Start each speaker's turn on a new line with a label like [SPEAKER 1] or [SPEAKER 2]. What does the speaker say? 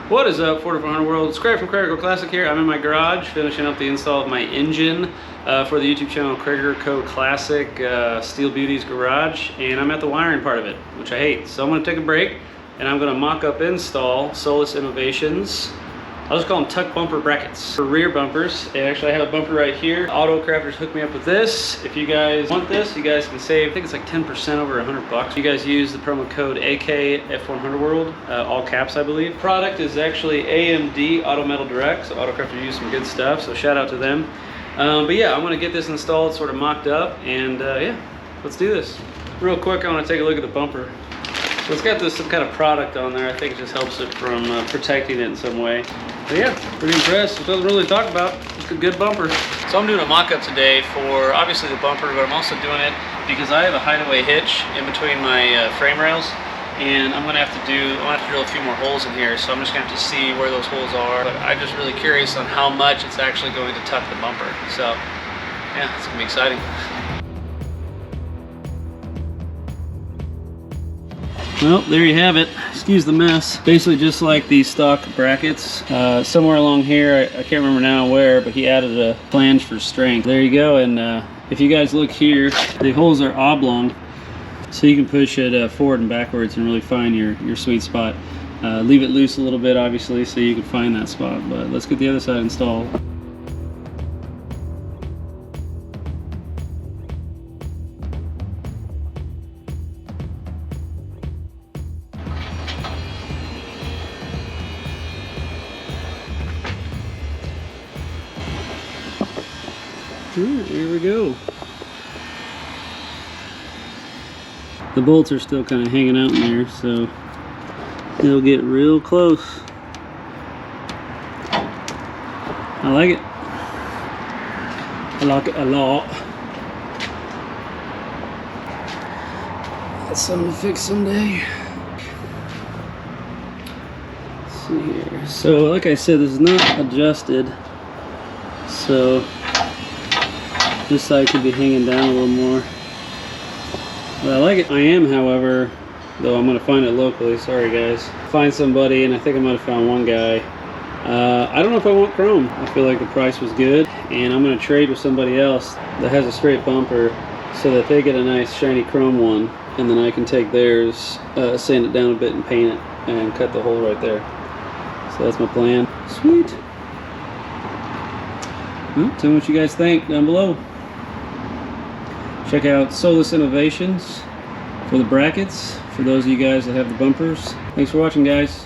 [SPEAKER 1] What is up, F100 world? It's Craig from CraigerCo Classic here. I'm in my garage finishing up the install of my engine for the YouTube channel CraigerCo Classic Steel Beauty's Garage, and I'm at the wiring part of it, which I hate. So I'm going to take a break and I'm going to mock-up install Solus Innovations. I'll just call them tuck bumper brackets for rear bumpers. And actually I have a bumper right here. Auto Crafters hooked me up with this. If you guys want this, you guys can save, I think it's like 10% over $100. You guys use the promo code AK F100 World, all caps I believe. Product is actually AMD Auto Metal Direct, so Auto Crafters use some good stuff, so shout out to them. But yeah, I'm gonna get this installed, sort of mocked up, and yeah, let's do this. Real quick, I wanna take a look at the bumper. So it's got some kind of product on there. I think it just helps it from protecting it in some way. But yeah, pretty impressed. It doesn't really talk about. It's a good bumper. So I'm doing a mock-up today for obviously the bumper, but I'm also doing it because I have a hideaway hitch in between my frame rails, and I'm gonna have to drill a few more holes in here. So I'm just gonna have to see where those holes are. But I'm just really curious on how much it's actually going to tuck the bumper. So yeah, it's gonna be exciting. Well, there you have it. Excuse the mess. Basically just like the stock brackets. Somewhere along here, I can't remember now where, but he added a flange for strength. There you go, and if you guys look here, the holes are oblong, so you can push it forward and backwards and really find your sweet spot. Leave it loose a little bit, obviously, so you can find that spot, but let's get the other side installed. Here we go. The bolts are still kind of hanging out in there, so it'll get real close. I like it. I like it a lot. That's something to fix someday. Let's see here. So, like I said, this is not adjusted, so this side could be hanging down a little more. But I like it. I am, however, though I'm gonna find it locally, sorry guys. Find somebody, and I think I might have found one guy. I don't know if I want chrome. I feel like the price was good, and I'm gonna trade with somebody else that has a straight bumper so that they get a nice shiny chrome one, and then I can take theirs, sand it down a bit and paint it, and cut the hole right there. So that's my plan. Sweet. Well, tell me what you guys think down below. Check out Solus Innovations for the brackets, for those of you guys that have the bumpers. Thanks for watching, guys.